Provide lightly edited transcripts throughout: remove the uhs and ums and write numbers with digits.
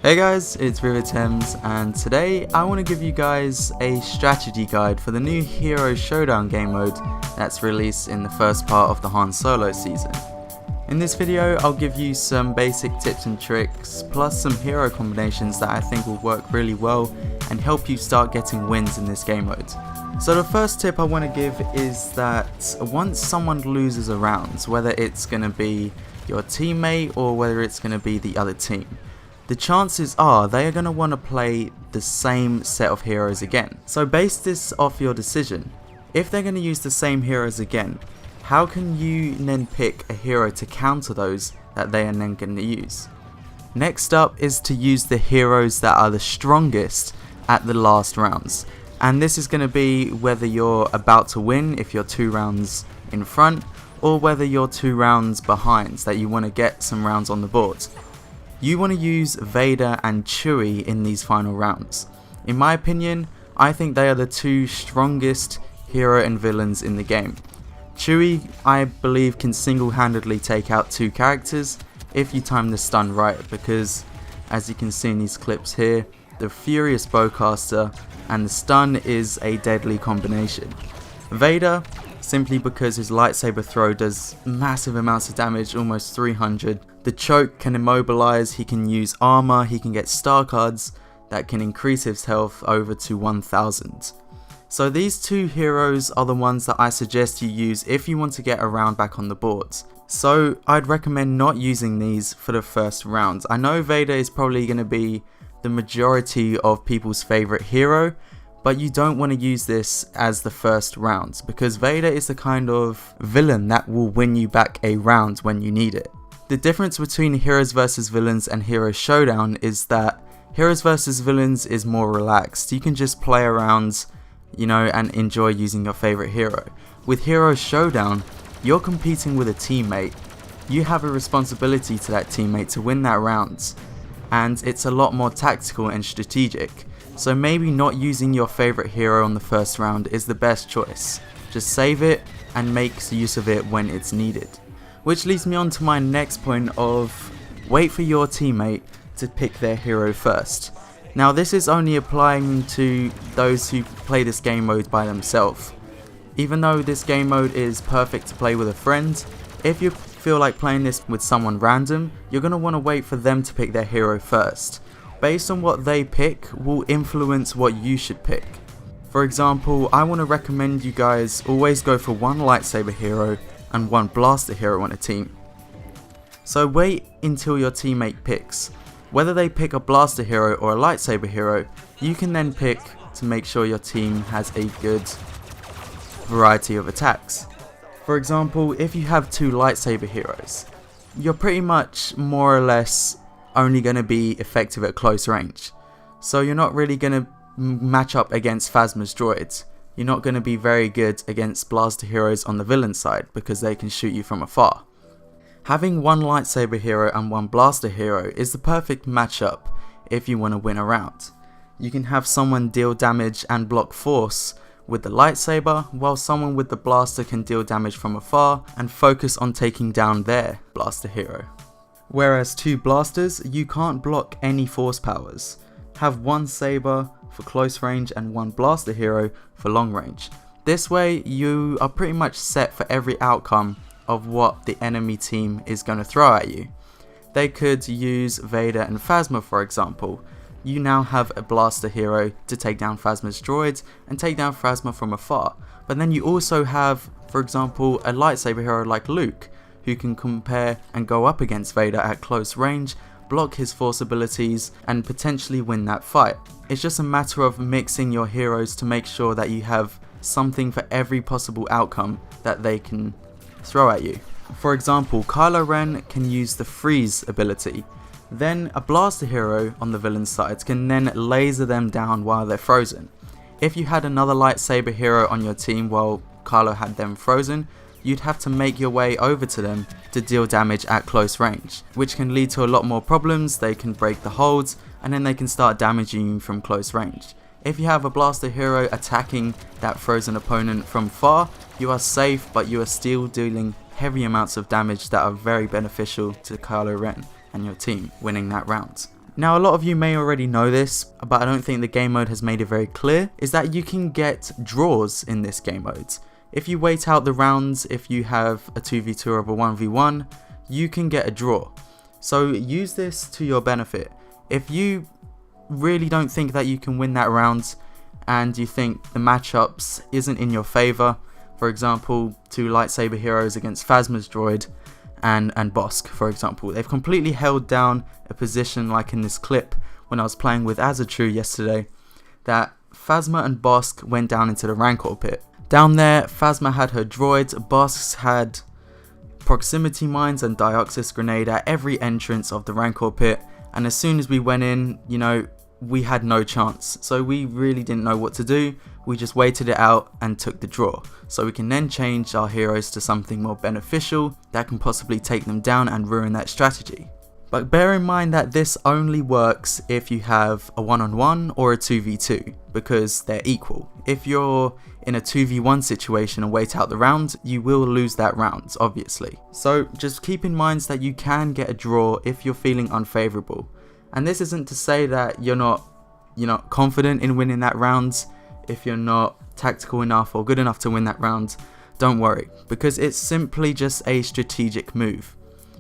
Hey guys, it's Riva and today I want to give you guys a strategy guide for the new Hero Showdown game mode that's released in the first part of the Han Solo season. In this video I'll give you some basic tips and tricks plus some hero combinations that I think will work really well and help you start getting wins in this game mode. So the first tip I want to give is that once someone loses a round, whether it's going to be your teammate or whether it's going to be the other team, the chances are they are going to want to play the same set of heroes again. So base this off your decision. If they're going to use the same heroes again, how can you then pick a hero to counter those that they are then going to use? Next up is to use the heroes that are the strongest at the last rounds. And this is going to be whether you're about to win if you're 2 rounds in front, or whether you're 2 rounds behind that you want to get some rounds on the board. You want to use Vader and Chewie in these final rounds. In my opinion, I think they are the 2 strongest hero and villains in the game. Chewie, I believe, can single-handedly take out 2 characters if you time the stun right, because as you can see in these clips here, the Furious Bowcaster and the stun is a deadly combination. Vader, simply because his lightsaber throw does massive amounts of damage, almost 300. The choke can immobilize, he can use armor, he can get star cards that can increase his health over to 1000. So these 2 heroes are the ones that I suggest you use if you want to get a round back on the boards. So I'd recommend not using these for the first round. I know Vader is probably going to be the majority of people's favorite hero, but you don't want to use this as the first round because Vader is the kind of villain that will win you back a round when you need it. The difference between Heroes vs Villains and Hero Showdown is that Heroes vs Villains is more relaxed. You can just play around, and enjoy using your favorite hero. With Hero Showdown, you're competing with a teammate. You have a responsibility to that teammate to win that round, and it's a lot more tactical and strategic. So maybe not using your favorite hero on the first round is the best choice. Just save it and make use of it when it's needed. Which leads me on to my next point of wait for your teammate to pick their hero first. Now this is only applying to those who play this game mode by themselves. Even though this game mode is perfect to play with a friend, if you feel like playing this with someone random, you're going to want to wait for them to pick their hero first. Based on what they pick will influence what you should pick. For example, I want to recommend you guys always go for 1 lightsaber hero and 1 blaster hero on a team. So wait until your teammate picks. Whether they pick a blaster hero or a lightsaber hero, you can then pick to make sure your team has a good variety of attacks. For example, if you have 2 lightsaber heroes, you're pretty much more or less only going to be effective at close range. So you're not really going to match up against Phasma's droids. You're not going to be very good against blaster heroes on the villain side because they can shoot you from afar. Having 1 lightsaber hero and 1 blaster hero is the perfect matchup if you want to win a round. You can have someone deal damage and block force with the lightsaber, while someone with the blaster can deal damage from afar and focus on taking down their blaster hero. Whereas 2 blasters, you can't block any force powers. Have 1 saber for close range and 1 blaster hero for long range. This way you are pretty much set for every outcome of what the enemy team is going to throw at you. They could use Vader and Phasma, for example. You now have a blaster hero to take down Phasma's droids and take down Phasma from afar. But then you also have, for example, a lightsaber hero like Luke, who can compare and go up against Vader at close range, block his force abilities, and potentially win that fight. It's just a matter of mixing your heroes to make sure that you have something for every possible outcome that they can throw at you. For example, Kylo Ren can use the freeze ability. Then a blaster hero on the villain side can then laser them down while they're frozen. If you had another lightsaber hero on your team while Kylo had them frozen, you'd have to make your way over to them to deal damage at close range, which can lead to a lot more problems. They can break the holds and then they can start damaging you from close range. If you have a blaster hero attacking that frozen opponent from far, you are safe, but you are still dealing heavy amounts of damage that are very beneficial to Kylo Ren and your team winning that round. Now a lot of you may already know this, but I don't think the game mode has made it very clear, is that you can get draws in this game mode. If you wait out the rounds, if you have a 2v2 or a 1v1, you can get a draw. So use this to your benefit. If you really don't think that you can win that round and you think the matchups isn't in your favor, for example, two lightsaber heroes against Phasma's droid and Bosk, for example, they've completely held down a position like in this clip when I was playing with Azatru yesterday, that Phasma and Bosk went down into the Rancor pit. Down there, Phasma had her droids, Bosk had proximity mines and Dioxis grenade at every entrance of the Rancor pit, and as soon as we went in, you know, we had no chance. So we really didn't know what to do. We just waited it out and took the draw. So we can then change our heroes to something more beneficial that can possibly take them down and ruin that strategy. But bear in mind that this only works if you have a 1-on-1 or a 2v2, because they're equal. If you're in a 2v1 situation and wait out the round, you will lose that round, obviously. So just keep in mind that you can get a draw if you're feeling unfavourable. And this isn't to say that you're not confident in winning that round. If you're not tactical enough or good enough to win that round, don't worry, because it's simply just a strategic move.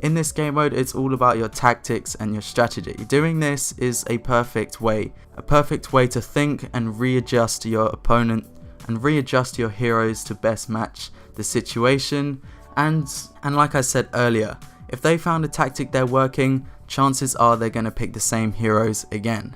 In this game mode, it's all about your tactics and your strategy. Doing this is a perfect way to think and readjust your opponent and readjust your heroes to best match the situation. And like I said earlier, if they found a tactic they're working, chances are they're going to pick the same heroes again.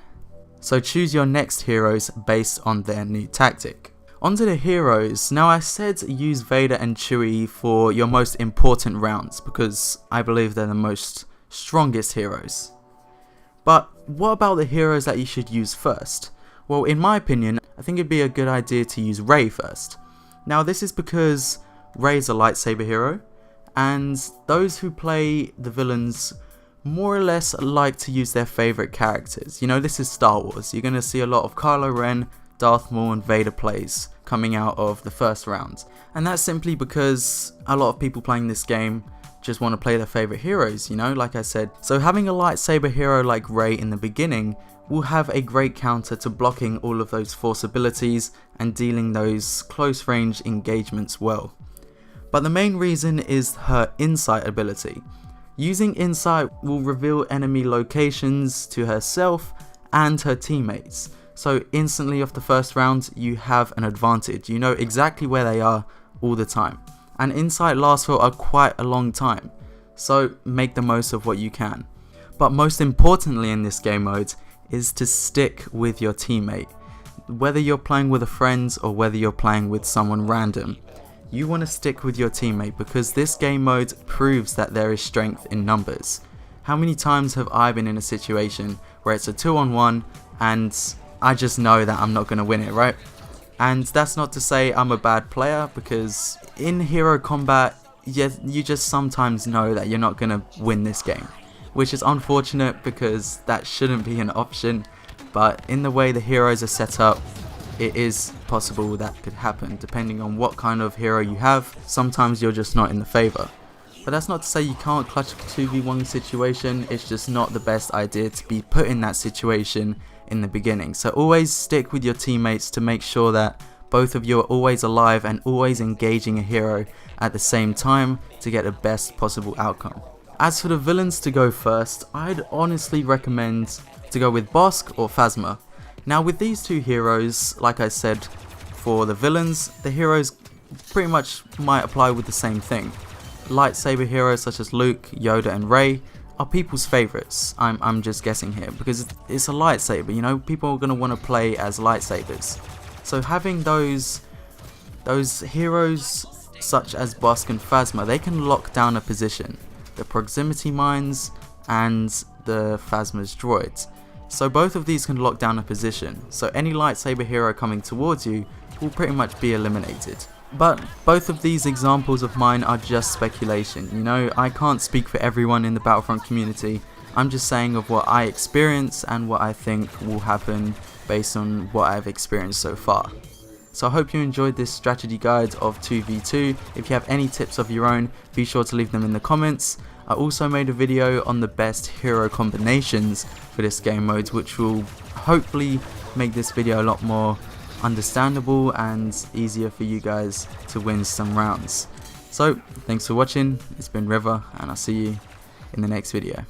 So choose your next heroes based on their new tactic. Onto the heroes. Now I said use Vader and Chewie for your most important rounds because I believe they're the most strongest heroes. But what about the heroes that you should use first? Well, in my opinion, I think it'd be a good idea to use Rey first. Now this is because Rey is a lightsaber hero, and those who play the villains more or less like to use their favorite characters. You know, this is Star Wars. You're going to see a lot of Kylo Ren, Darth Maul and Vader plays coming out of the first round. And that's simply because a lot of people playing this game just want to play their favorite heroes, you know, like I said. So having a lightsaber hero like Rey in the beginning will have a great counter to blocking all of those force abilities and dealing those close range engagements well. But the main reason is her insight ability. Using insight will reveal enemy locations to herself and her teammates. So instantly off the first round, you have an advantage. You know exactly where they are all the time. And insight lasts for quite a long time. So make the most of what you can. But most importantly in this game mode is to stick with your teammate. Whether you're playing with a friend or whether you're playing with someone random, you want to stick with your teammate because this game mode proves that there is strength in numbers. How many times have I been in a situation where it's a 2-on-1 and I just know that I'm not going to win it, right? And that's not to say I'm a bad player, because in hero combat, you just sometimes know that you're not going to win this game, which is unfortunate because that shouldn't be an option. But in the way the heroes are set up, it is possible that could happen depending on what kind of hero you have. Sometimes you're just not in the favor. But that's not to say you can't clutch a 2v1 situation, it's just not the best idea to be put in that situation in the beginning. So always stick with your teammates to make sure that both of you are always alive and always engaging a hero at the same time to get the best possible outcome. As for the villains to go first, I'd honestly recommend to go with Bosk or Phasma. Now with these two heroes, like I said, for the villains, the heroes pretty much might apply with the same thing. Lightsaber heroes such as Luke, Yoda and Rey are people's favorites. I'm just guessing here because it's a lightsaber, you know, people are going to want to play as lightsabers. So having those heroes such as Bosk and Phasma, they can lock down a position. The proximity mines and the Phasma's droids. So both of these can lock down a position, so any lightsaber hero coming towards you will pretty much be eliminated. But both of these examples of mine are just speculation, you know, I can't speak for everyone in the Battlefront community. I'm just saying of what I experience and what I think will happen based on what I've experienced so far. So I hope you enjoyed this strategy guide of 2v2. If you have any tips of your own, be sure to leave them in the comments. I also made a video on the best hero combinations for this game mode, which will hopefully make this video a lot more understandable and easier for you guys to win some rounds. So thanks for watching, it's been Riva, and I'll see you in the next video.